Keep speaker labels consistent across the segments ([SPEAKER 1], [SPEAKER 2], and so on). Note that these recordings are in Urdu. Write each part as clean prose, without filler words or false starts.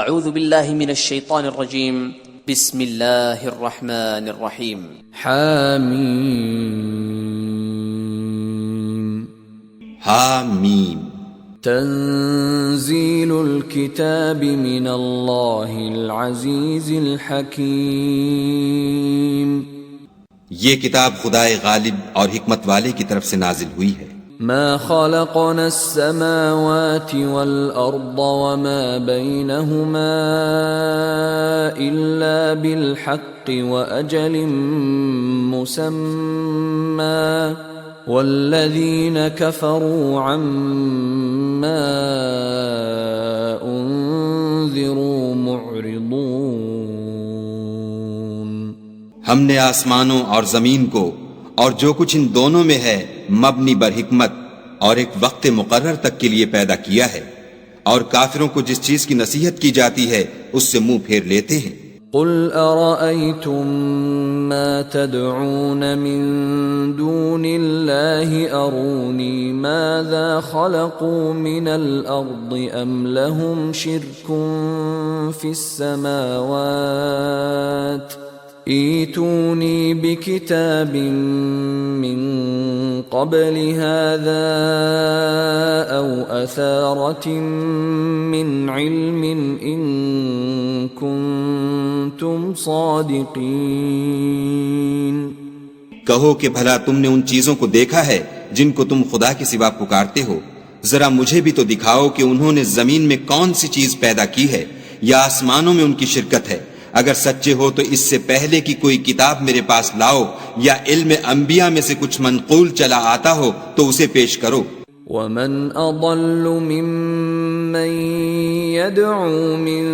[SPEAKER 1] اعوذ باللہ من الشیطان الرجیم بسم اللہ الرحمن الرحیم
[SPEAKER 2] حامیم
[SPEAKER 3] حامیم
[SPEAKER 2] تنزیل الکتاب من اللہ العزیز الحکیم
[SPEAKER 3] یہ کتاب خدائے غالب اور حکمت والے کی طرف سے نازل ہوئی ہے۔
[SPEAKER 2] ما خلقنا السماوات والأرض وما بينهما إلا بالحق وأجل مسمى والذين كفروا عما أنذروا معرضون۔
[SPEAKER 3] ہم نے آسمانوں اور زمین کو اور جو کچھ ان دونوں میں ہے مبنی بر حکمت اور ایک وقت مقرر تک کے لیے پیدا کیا ہے، اور کافروں کو جس چیز کی نصیحت کی جاتی ہے اس سے منہ پھیر لیتے ہیں۔
[SPEAKER 2] قل ارأيتم ما تدعون من دون الله اروني ماذا خلقوا من الارض ام لهم شرك في السماوات ایتونی بکتاب من قبل هذا او اثارة من علم ان کنتم صادقین۔
[SPEAKER 3] کہو کہ بھلا تم نے ان چیزوں کو دیکھا ہے جن کو تم خدا کے سوا پکارتے ہو؟ ذرا مجھے بھی تو دکھاؤ کہ انہوں نے زمین میں کون سی چیز پیدا کی ہے یا آسمانوں میں ان کی شرکت ہے۔ اگر سچے ہو تو اس سے پہلے کی کوئی کتاب میرے پاس لاؤ، یا علم انبیاء میں سے کچھ منقول چلا آتا ہو تو اسے پیش کرو۔
[SPEAKER 2] ومن اضل ممن يدعو من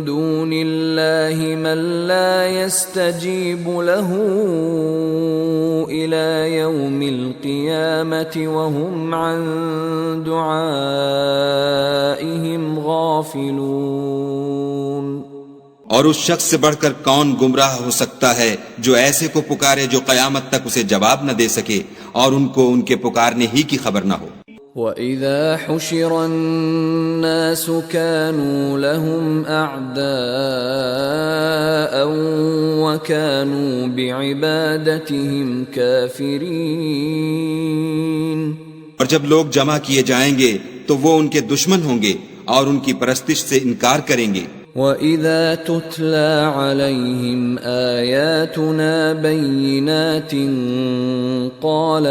[SPEAKER 2] دون الله من لا يستجيب له الى يوم القيامة وهم عن دعائهم غافلون۔
[SPEAKER 3] اور اس شخص سے بڑھ کر کون گمراہ ہو سکتا ہے جو ایسے کو پکارے جو قیامت تک اسے جواب نہ دے سکے اور ان کو ان کے پکارنے ہی کی خبر نہ ہو۔
[SPEAKER 2] وَإِذَا حُشِرَ النَّاسُ كَانُوا لَهُمْ أَعْدَاءً وَكَانُوا بِعِبَادَتِهِمْ كَافِرِينَ۔
[SPEAKER 3] اور جب لوگ جمع کیے جائیں گے تو وہ ان کے دشمن ہوں گے اور ان کی پرستش سے انکار کریں گے۔
[SPEAKER 2] وَإِذَا تُتْلَى عَلَيْهِمْ آيَاتُنَا بَيِّنَاتٍ قَالَ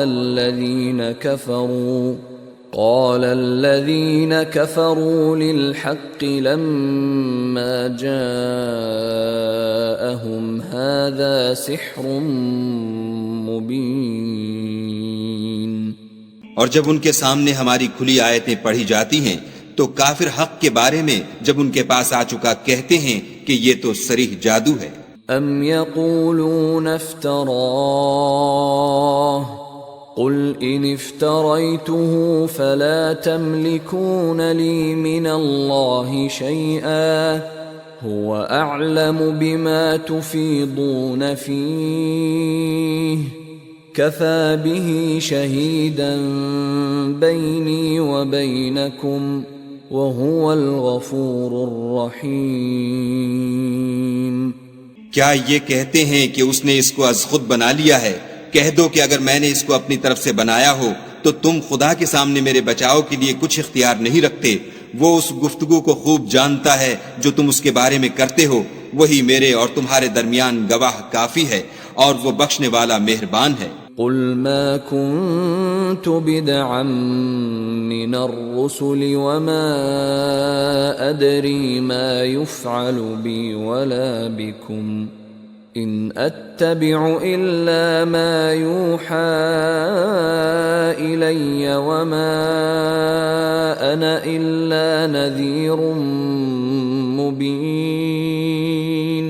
[SPEAKER 2] الَّذِينَ كَفَرُوا لِلْحَقِّ لَمَّا جَاءَهُمْ هَذَا سِحْرٌ مُبِينٌ۔
[SPEAKER 3] اور جب ان کے سامنے ہماری کھلی آیتیں پڑھی جاتی ہیں تو کافر حق کے بارے میں جب ان کے پاس آ چکا کہتے ہیں کہ یہ تو صریح جادو ہے۔
[SPEAKER 2] ام یقولون افتراہ قل ان افتریته فلا تملكون لي من الله شيئا هو اعلم بما تفيضون فيه كفى به شهيدا بيني وبينكم وَهُوَ الْغَفُورُ الرَّحِيمُ۔
[SPEAKER 3] کیا یہ کہتے ہیں کہ اس نے اس کو از خود بنا لیا ہے؟ کہہ دو کہ اگر میں نے اس کو اپنی طرف سے بنایا ہو تو تم خدا کے سامنے میرے بچاؤ کے لیے کچھ اختیار نہیں رکھتے۔ وہ اس گفتگو کو خوب جانتا ہے جو تم اس کے بارے میں کرتے ہو، وہی میرے اور تمہارے درمیان گواہ کافی ہے، اور وہ بخشنے والا مہربان ہے۔
[SPEAKER 2] قل ما كنت بدعا من الرسل وما أدري ما يفعل بي ولا بكم إن أتبع إلا ما يوحى إلي وما أنا إلا نذير مبين۔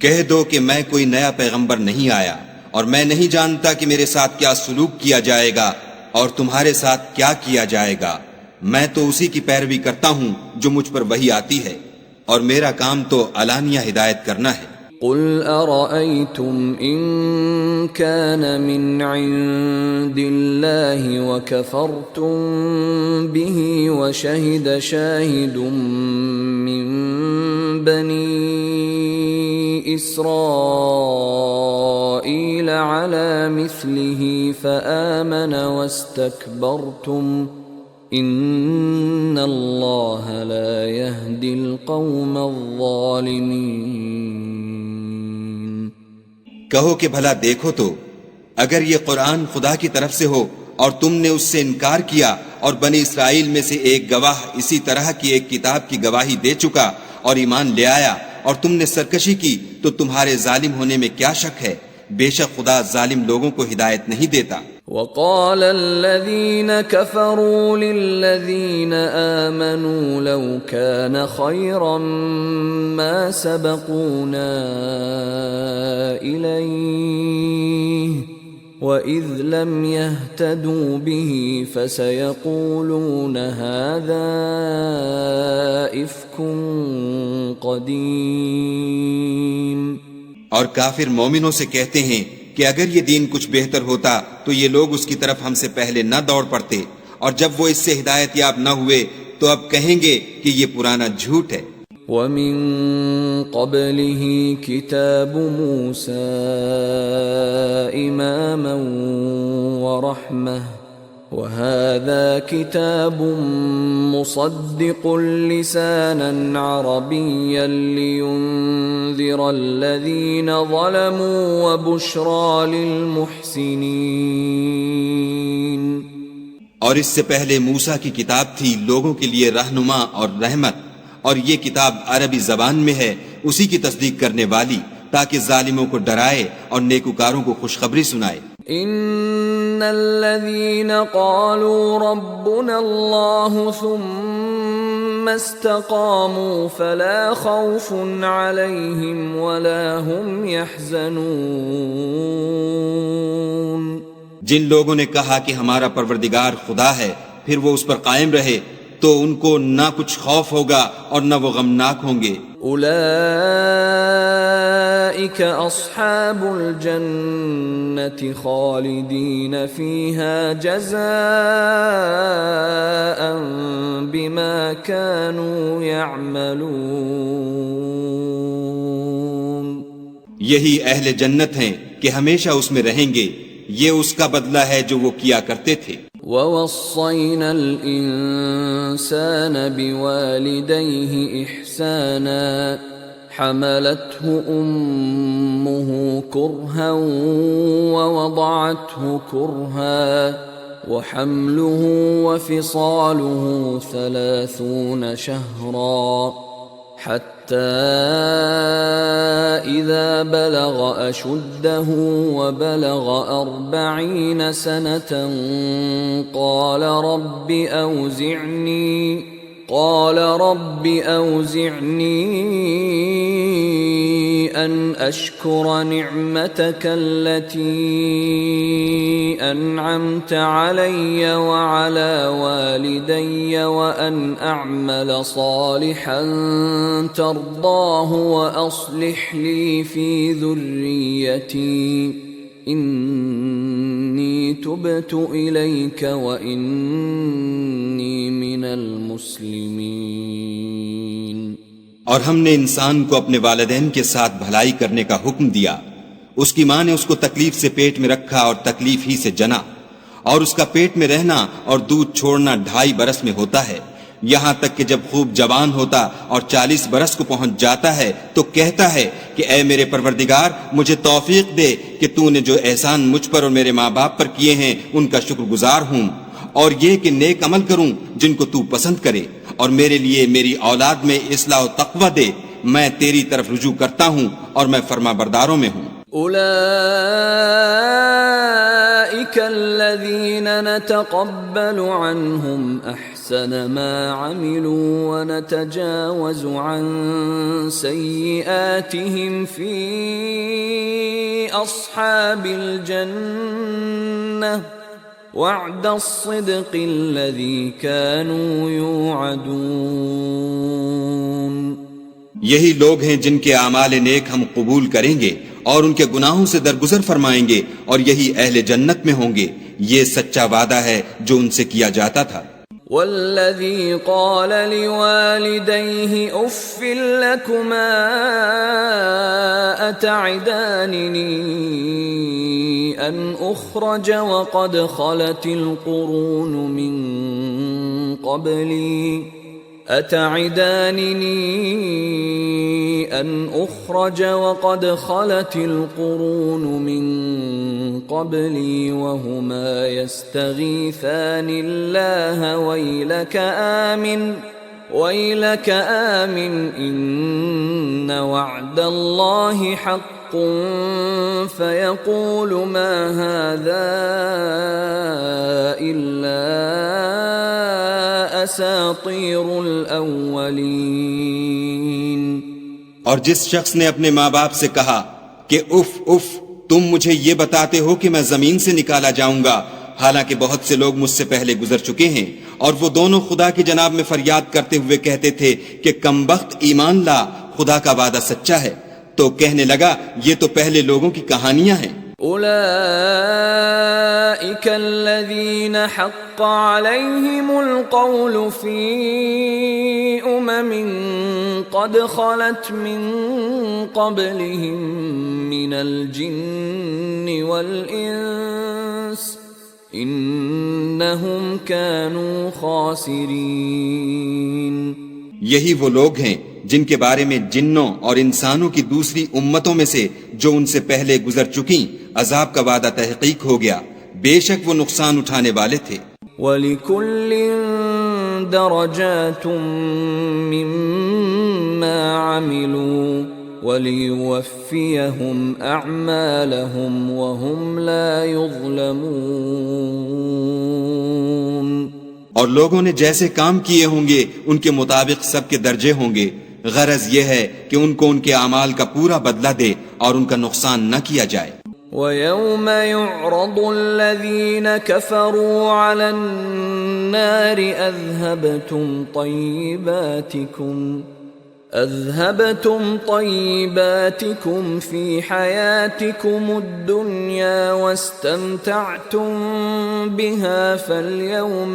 [SPEAKER 3] کہہ دو کہ میں کوئی نیا پیغمبر نہیں آیا، اور میں نہیں جانتا کہ میرے ساتھ کیا سلوک کیا جائے گا اور تمہارے ساتھ کیا کیا جائے گا۔ میں تو اسی کی پیروی کرتا ہوں جو مجھ پر وحی آتی ہے، اور میرا کام تو علانیہ ہدایت کرنا ہے۔
[SPEAKER 2] قل أرأيتم إن كان من عند الله وكفرتم به وشهد شاهد من إسرائيل على مثله فآمن واستكبرتم إن الله لا يهدي القوم الظالمين.
[SPEAKER 3] کہو کہ بھلا دیکھو تو اگر یہ قرآن خدا کی طرف سے ہو اور تم نے اس سے انکار کیا اور بنی اسرائیل میں سے ایک گواہ اسی طرح کی ایک کتاب کی گواہی دے چکا اور ایمان لے آیا اور تم نے سرکشی کی تو تمہارے ظالم ہونے میں کیا شک ہے؟ بے شک خدا ظالم لوگوں کو ہدایت نہیں دیتا.
[SPEAKER 2] وقال الذين كفروا للذين آمنوا لو كان خيرا ما سبقونا إليه وإذ لم يهتدوا به فسيقولون هذا إفك قديم.
[SPEAKER 3] اور کافر مومنوں سے کہتے ہیں کہ اگر یہ دین کچھ بہتر ہوتا تو یہ لوگ اس کی طرف ہم سے پہلے نہ دوڑ پڑتے، اور جب وہ اس سے ہدایت یاب نہ ہوئے تو اب کہیں گے کہ یہ پرانا جھوٹ ہے.
[SPEAKER 2] وَمِن قَبْلِهِ كِتَابُ مُوسَىٰ إِمَامًا وَرَحْمَةً وَهَٰذَا كِتَابٌ مُصَدِّقٌ لِّسَانًا عَرَبِيًّا لِّيُنذِرَ الَّذِينَ ظَلَمُوا وَبُشْرَىٰ لِلْمُحْسِنِينَ.
[SPEAKER 3] اور اس سے پہلے موسیٰ کی کتاب تھی لوگوں کے لیے رہنما اور رحمت، اور یہ کتاب عربی زبان میں ہے اسی کی تصدیق کرنے والی، تاکہ ظالموں کو ڈرائے اور نیکوکاروں کو خوشخبری سنائے.
[SPEAKER 2] ان الذين قالوا ربنا الله ثم استقاموا فلا خوف عليهم ولا هم يحزنون.
[SPEAKER 3] جن لوگوں نے کہا کہ ہمارا پروردگار خدا ہے پھر وہ اس پر قائم رہے تو ان کو نہ کچھ خوف ہوگا اور نہ وہ غمناک ہوں گے.
[SPEAKER 2] اولئک اصحاب الجنة خالدین فیہا جزاء بما كانوا یعملون.
[SPEAKER 3] یہی اہل جنت ہیں کہ ہمیشہ اس میں رہیں گے، یہ اس کا بدلہ ہے جو وہ کیا کرتے تھے.
[SPEAKER 2] وَوَصَّيْنَا الْإِنسَانَ بِوَالِدَيْهِ إِحْسَانًا حَمَلَتْهُ أُمُّهُ كُرْهًا وَوَضَعَتْهُ كُرْهًا وَحَمْلُهُ وَفِصَالُهُ 30 شَهْرًا حتى إذا بلغ أشده وبلغ 40 سنة قال رب أوزعني أن أشكر نعمتك التي أنعمت علي وعلى والدي وأن أعمل صالحا ترضاه وأصلح لي في ذريتي إني تبت إليك وإني من المسلمين.
[SPEAKER 3] اور ہم نے انسان کو اپنے والدین کے ساتھ بھلائی کرنے کا حکم دیا. اس کی ماں نے اس کو تکلیف سے پیٹ میں رکھا اور تکلیف ہی سے جنا، اور اس کا پیٹ میں رہنا اور دودھ چھوڑنا 2.5 برس میں ہوتا ہے، یہاں تک کہ جب خوب جوان ہوتا اور 40 برس کو پہنچ جاتا ہے تو کہتا ہے کہ اے میرے پروردگار مجھے توفیق دے کہ تو نے جو احسان مجھ پر اور میرے ماں باپ پر کیے ہیں ان کا شکر گزار ہوں، اور یہ کہ نیک عمل کروں جن کو تو پسند کرے، اور میرے لیے میری اولاد میں اصلاح و تقوی دے، میں تیری طرف رجوع کرتا ہوں اور میں فرما برداروں میں ہوں.
[SPEAKER 2] اولئک الذین نتقبل عنہم احسن ما عملوا ونتجاوز عن سیئاتهم فی اصحاب الجنہ وعد الصدق الذي كانوا يوعدون.
[SPEAKER 3] یہی لوگ ہیں جن کے اعمال نیک ہم قبول کریں گے اور ان کے گناہوں سے درگزر فرمائیں گے، اور یہی اہل جنت میں ہوں گے. یہ سچا وعدہ ہے جو ان سے کیا جاتا تھا.
[SPEAKER 2] والذي قال لوالديه اف لكما أتعدانني أن أخرج وقد خلت القرون من قبلي وهما يستغيثان الله ويلك آمن إن وعد الله حق فيقول ما هذا إلا أساطير الأولين۔
[SPEAKER 3] اور جس شخص نے اپنے ماں باپ سے کہا کہ اف اف، تم مجھے یہ بتاتے ہو کہ میں زمین سے نکالا جاؤں گا، حالانکہ بہت سے لوگ مجھ سے پہلے گزر چکے ہیں، اور وہ دونوں خدا کی جناب میں فریاد کرتے ہوئے کہتے تھے کہ کمبخت ایمان لا، خدا کا وعدہ سچا ہے، تو کہنے لگا یہ تو پہلے لوگوں کی کہانیاں ہیں۔
[SPEAKER 2] أولئك الذين حق عليهم القول في قد خلت من قبلهم من الجن والإنس إنهم كانوا خاسرين۔
[SPEAKER 3] یہی وہ لوگ ہیں جن کے بارے میں جنوں اور انسانوں کی دوسری امتوں میں سے جو ان سے پہلے گزر چکیں عذاب کا وعدہ تحقیق ہو گیا، بے شک وہ نقصان اٹھانے والے تھے۔
[SPEAKER 2] وَلِكُلٍّ دَرَجَاتٌ مِّمَّا عَمِلُوا وَلِيُوَفِّيَهُمْ أَعْمَالَهُمْ وَهُمْ لَا يُظْلَمُونَ۔
[SPEAKER 3] اور لوگوں نے جیسے کام کیے ہوں گے ان کے مطابق سب کے درجے ہوں گے، غرض یہ ہے کہ ان کو ان کے اعمال کا پورا بدلہ دے اور ان کا نقصان نہ کیا جائے۔
[SPEAKER 2] وَيَوْمَ يُعْرَضُ الَّذِينَ كَفَرُوا عَلَى النَّارِ أَذْهَبْتُمْ طَيِّبَاتِكُمْ فِي حَيَاتِكُمُ الدُّنْيَا وَاسْتَمْتَعْتُمْ بِهَا فَالْيَوْمَ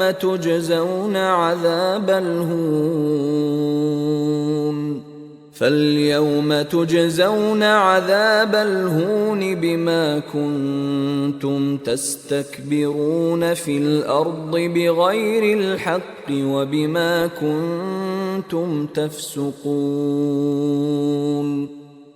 [SPEAKER 2] تُجْزَوْنَ عَذَابَ الْهُونِ بِمَا كُنْتُمْ تَسْتَكْبِرُونَ فِي الْأَرْضِ بِغَيْرِ الْحَقِّ وَبِمَا كُنْتُمْ تَفْسُقُونَ۔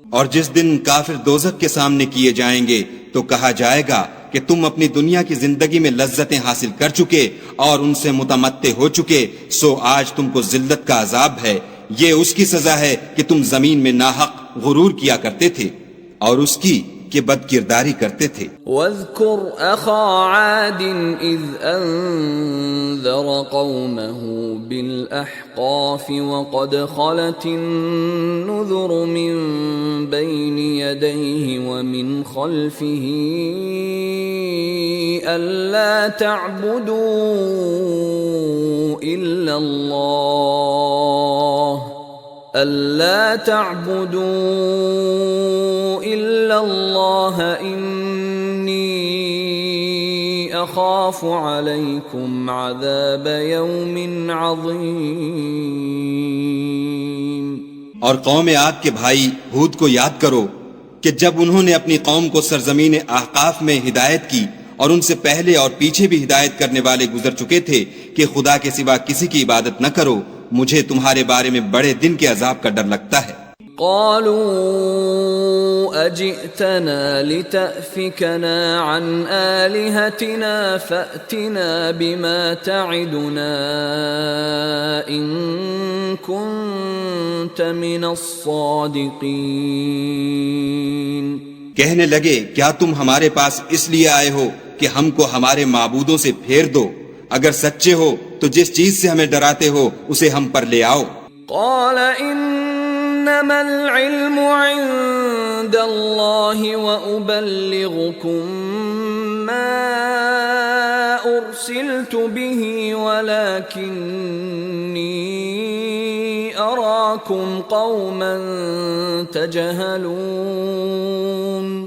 [SPEAKER 3] اور جس دن کافر دوزخ کے سامنے کیے جائیں گے تو کہا جائے گا کہ تم اپنی دنیا کی زندگی میں لذتیں حاصل کر چکے اور ان سے متمتع ہو چکے، سو آج تم کو ذلت کا عذاب ہے، یہ اس کی سزا ہے کہ تم زمین میں ناحق غرور کیا کرتے تھے اور اس کی کہ بد کرداری کرتے تھے۔
[SPEAKER 2] وَاذْكُرْ أَخَا عَادٍ إِذْ أَنذَرَ قَوْمَهُ بِالْأَحْقَافِ وَقَدْ خَلَتِ النُّذُرُ مِنْ بَيْنِ يَدَيْهِ وَمِنْ خَلْفِهِ أَلَّا تَعْبُدُوا إِلَّا اللَّهَ إِنِّي أَخَافُ عَلَيْكُمْ عَذَابَ يَوْمٍ عَظِيمٍ۔
[SPEAKER 3] اور قوم عاد کے بھائی ہود کو یاد کرو کہ جب انہوں نے اپنی قوم کو سرزمین احقاف میں ہدایت کی اور ان سے پہلے اور پیچھے بھی ہدایت کرنے والے گزر چکے تھے کہ خدا کے سوا کسی کی عبادت نہ کرو، مجھے تمہارے بارے میں بڑے دن کے عذاب کا ڈر لگتا ہے۔
[SPEAKER 2] قالوا أجئتنا لتأفكنا عن آلهتنا فأتنا بما تعدنا إن كنت من الصادقين۔
[SPEAKER 3] کہنے لگے کیا تم ہمارے پاس اس لیے آئے ہو کہ ہم کو ہمارے معبودوں سے پھیر دو؟ اگر سچے ہو تو جس چیز سے ہمیں ڈراتے ہو اسے ہم پر لے آؤ۔
[SPEAKER 2] قال انما العلم عند الله وابلغكم ما ارسلت به ولكني اراكم قوما تجهلون۔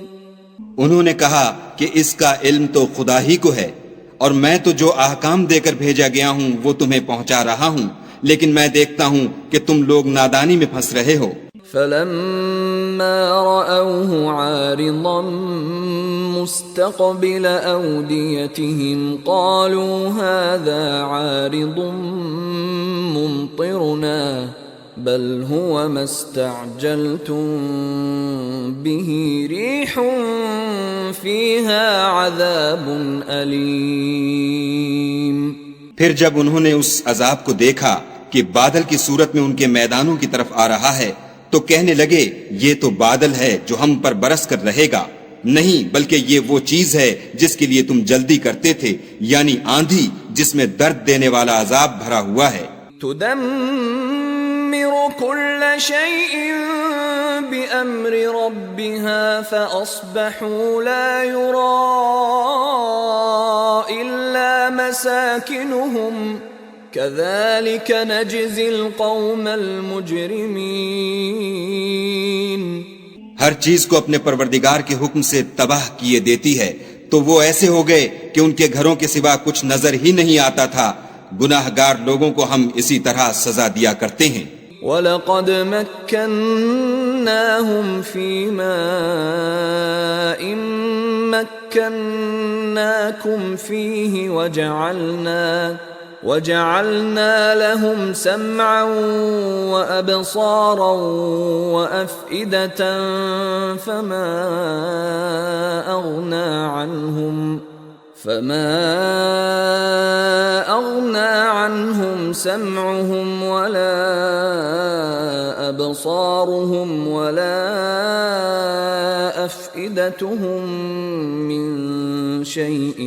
[SPEAKER 3] انہوں نے کہا کہ اس کا علم تو خدا ہی کو ہے، اور میں تو جو احکام دے کر بھیجا گیا ہوں وہ تمہیں پہنچا رہا ہوں، لیکن میں دیکھتا ہوں کہ تم لوگ نادانی میں پھنس رہے ہو۔
[SPEAKER 2] فلما رأوه عارضا مستقبل أوديتهم قالوا هذا عارض ممطرنا بل هو ما استعجلتم به ريح فيها عذاب أليم.
[SPEAKER 3] پھر جب انہوں نے اس عذاب کو دیکھا کہ بادل کی صورت میں ان کے میدانوں کی طرف آ رہا ہے تو کہنے لگے یہ تو بادل ہے جو ہم پر برس کر رہے گا، نہیں بلکہ یہ وہ چیز ہے جس کے لیے تم جلدی کرتے تھے، یعنی آندھی جس میں درد دینے والا عذاب بھرا ہوا ہے.
[SPEAKER 2] تدمر كل شيء بأمر ربها فأصبحوا لا يرى إلا مساكنهم كذلك نجزي القوم المجرمين.
[SPEAKER 3] ہر چیز کو اپنے پروردگار کے حکم سے تباہ کیے دیتی ہے، تو وہ ایسے ہو گئے کہ ان کے گھروں کے سوا کچھ نظر ہی نہیں آتا تھا. گناہگار لوگوں کو ہم اسی طرح سزا دیا کرتے ہیں.
[SPEAKER 2] وَلَقَدْ مَكَّنَّاهُمْ فِي مَاءٍ مَكَّنَّاكُمْ فِيهِ وَجَعَلْنَا لَهُمْ سَمْعًا وَأَبْصَارًا وَأَفْئِدَةً فما أغنى عنهم سمعهم ولا أبصارهم ولا أفئدتهم من شيء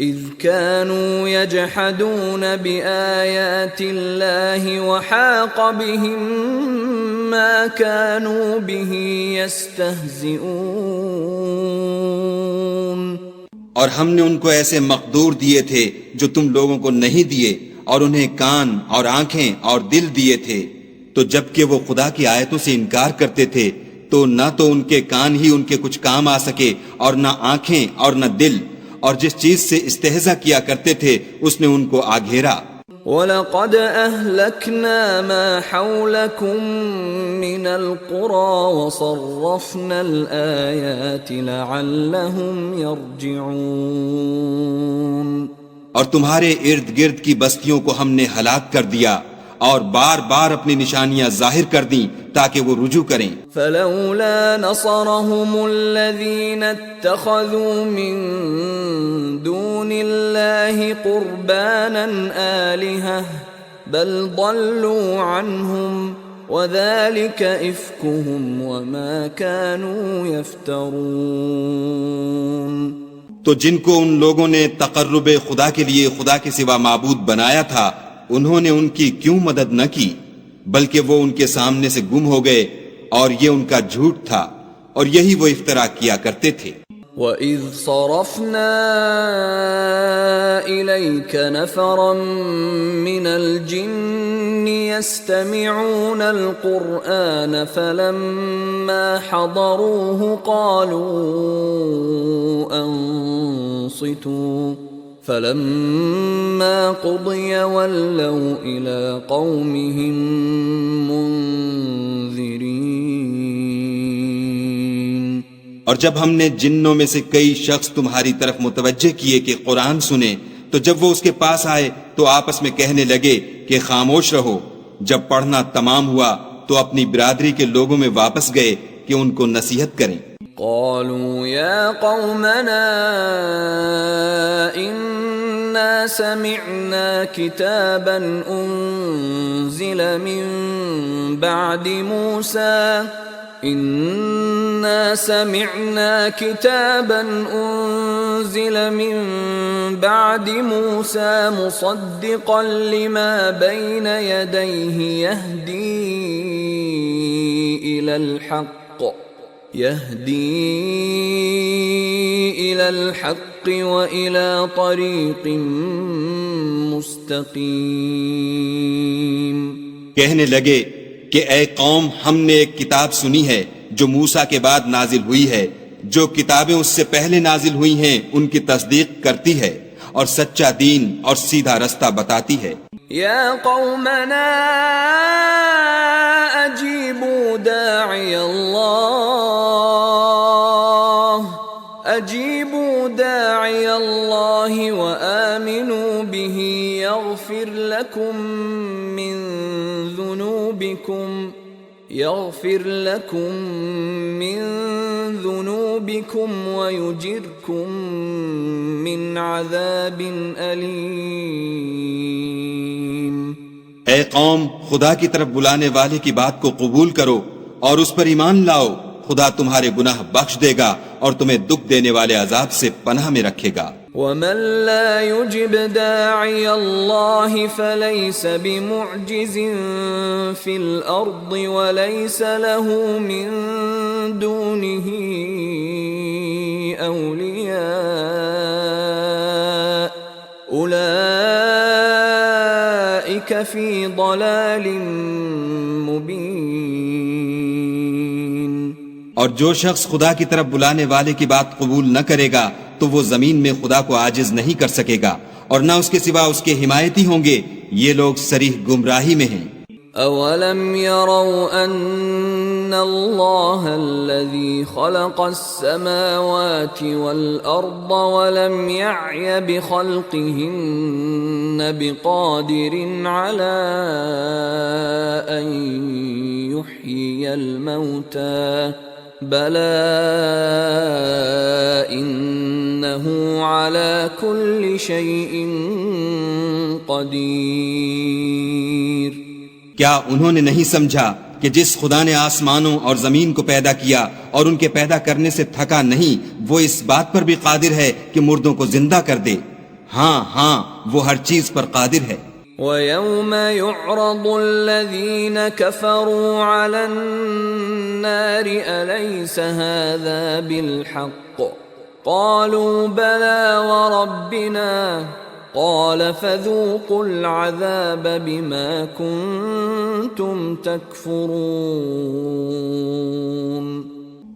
[SPEAKER 2] إذ كانوا يجحدون بآيات الله وحاق بهم ما كانوا به يستهزئون.
[SPEAKER 3] اور ہم نے ان کو ایسے مقدور دیے تھے جو تم لوگوں کو نہیں دیے، اور انہیں کان اور آنکھیں اور دل دیے تھے، تو جب کہ وہ خدا کی آیتوں سے انکار کرتے تھے تو نہ تو ان کے کان ہی ان کے کچھ کام آ سکے اور نہ آنکھیں اور نہ دل، اور جس چیز سے استہزاء کیا کرتے تھے اس نے ان کو آ گھیرا.
[SPEAKER 2] وَلَقَدْ أَهْلَكْنَا مَا حَوْلَكُمْ مِنَ الْقُرَى وَصَرَّفْنَا الْآيَاتِ لَعَلَّهُمْ يَرْجِعُونَ.
[SPEAKER 3] اور تمہارے ارد گرد کی بستیوں کو ہم نے ہلاک کر دیا اور بار بار اپنی نشانیاں ظاہر کر دیں تاکہ وہ رجوع کریں.
[SPEAKER 2] فَلَوْلَا نَصَرَهُمُ الَّذِينَ اتَّخَذُوا مِن دُونِ اللَّهِ قُرْبَانًا آلِهَةً بَلْ ضَلُّوا عَنْهُمْ وَذَلِكَ إِفْكُهُمْ وَمَا كَانُوا يَفْتَرُونَ.
[SPEAKER 3] تو جن کو ان لوگوں نے تقرب خدا کے لیے خدا کے سوا معبود بنایا تھا، انہوں نے ان کی کیوں مدد نہ کی، بلکہ وہ ان کے سامنے سے گم ہو گئے، اور یہ ان کا جھوٹ تھا، اور یہی وہ افترا کیا کرتے تھے.
[SPEAKER 2] وَإِذْ صَرَفْنَا إِلَيْكَ نَفَرًا مِّنَ الْجِنِّ يَسْتَمِعُونَ الْقُرْآنَ فَلَمَّا حَضَرُوهُ قَالُوا أَنصِتُوا فَلَمَّا قُضِيَ وَلَّوْا إِلَىٰ قَوْمِهِمْ مُنذِرِينَ.
[SPEAKER 3] اور جب ہم نے جنوں میں سے کئی شخص تمہاری طرف متوجہ کیے کہ قرآن سنیں، تو جب وہ اس کے پاس آئے تو آپس میں کہنے لگے کہ خاموش رہو. جب پڑھنا تمام ہوا تو اپنی برادری کے لوگوں میں واپس گئے کہ ان کو نصیحت کریں.
[SPEAKER 2] قالوا يا قومنا إنا سمعنا كتابا أنزل من بعد موسى إنا سمعنا كتابا أنزل من بعد موسى مصدقا لما بين يديه يهدي إلى الحق وإلى طريق مستقيم.
[SPEAKER 3] کہنے لگے کہ اے قوم، ہم نے ایک کتاب سنی ہے جو موسیٰ کے بعد نازل ہوئی ہے، جو کتابیں اس سے پہلے نازل ہوئی ہیں ان کی تصدیق کرتی ہے اور سچا دین اور سیدھا رستہ بتاتی ہے.
[SPEAKER 2] یا قومنا اجیبوا داعی اللہ وآمنوا به یغفر لکم من ذنوبکم ویجرکم من عذاب علیم.
[SPEAKER 3] اے قوم، خدا کی طرف بلانے والے کی بات کو قبول کرو اور اس پر ایمان لاؤ. خدا تمہارے گناہ بخش دے گا اور تمہیں دکھ دینے والے عذاب سے پناہ میں رکھے گا.
[SPEAKER 2] ومن لا يجب داعي الله فليس بمعجز في الأرض وليس له من دونه أولياء أولئك في ضلال مبين.
[SPEAKER 3] اور جو شخص خدا کی طرف بلانے والے کی بات قبول نہ کرے گا تو وہ زمین میں خدا کو عاجز نہیں کر سکے گا اور نہ اس کے سوا اس کے حمایتی ہوں گے. یہ لوگ صریح گمراہی میں ہیں.
[SPEAKER 2] اولم يروا ان اللہ الذي خلق السماوات والارض ولم يعي بخلقهن بقادر على ان يحيي الموتى بلى انه على كل شيء قدیر.
[SPEAKER 3] کیا انہوں نے نہیں سمجھا کہ جس خدا نے آسمانوں اور زمین کو پیدا کیا اور ان کے پیدا کرنے سے تھکا نہیں، وہ اس بات پر بھی قادر ہے کہ مردوں کو زندہ کر دے؟ ہاں وہ ہر چیز پر قادر ہے.
[SPEAKER 2] وَيَوْمَ يُعْرَضُ الَّذِينَ كَفَرُوا عَلَى النَّارِ أَلَيْسَ هَذَا بِالْحَقِّ قَالُوا بَلَى وَرَبِّنَا قَالَ فَذُوقُوا الْعَذَابَ بِمَا كُنتُمْ تَكْفُرُونَ.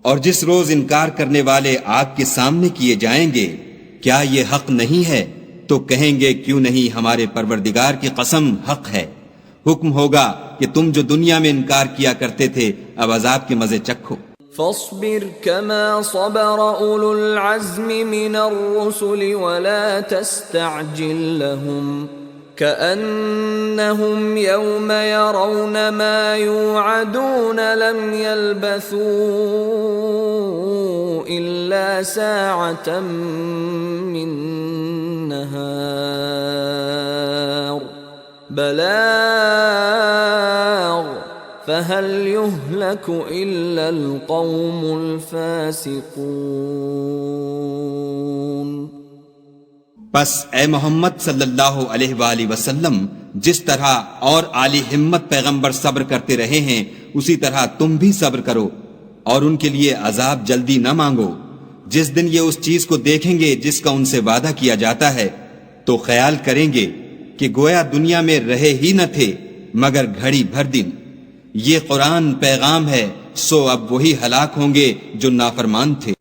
[SPEAKER 3] اور جس روز انکار کرنے والے آگ کے سامنے کیے جائیں گے، کیا یہ حق نہیں ہے؟ تو کہیں گے کیوں نہیں، ہمارے پروردگار کی قسم حق ہے. حکم ہوگا کہ تم جو دنیا میں انکار کیا کرتے تھے اب عذاب کے مزے چکھو.
[SPEAKER 2] فاصبر كما صبر أولو العزم من الرسل ولا تستعجل لهم كأنهم يوم يرون ما يوعدون لم يلبثوا إلا ساعة من نهار بلاغ فَهَلْ يُهْلَكُ إِلَّا الْقَوْمُ الْفَاسِقُونَ.
[SPEAKER 3] بس اے محمد صلی اللہ علیہ وآلہ وسلم، جس طرح اور عالی ہمت پیغمبر صبر کرتے رہے ہیں اسی طرح تم بھی صبر کرو اور ان کے لیے عذاب جلدی نہ مانگو. جس دن یہ اس چیز کو دیکھیں گے جس کا ان سے وعدہ کیا جاتا ہے تو خیال کریں گے کہ گویا دنیا میں رہے ہی نہ تھے مگر گھڑی بھر دن. یہ قرآن پیغام ہے، سو اب وہی ہلاک ہوں گے جو نافرمان تھے.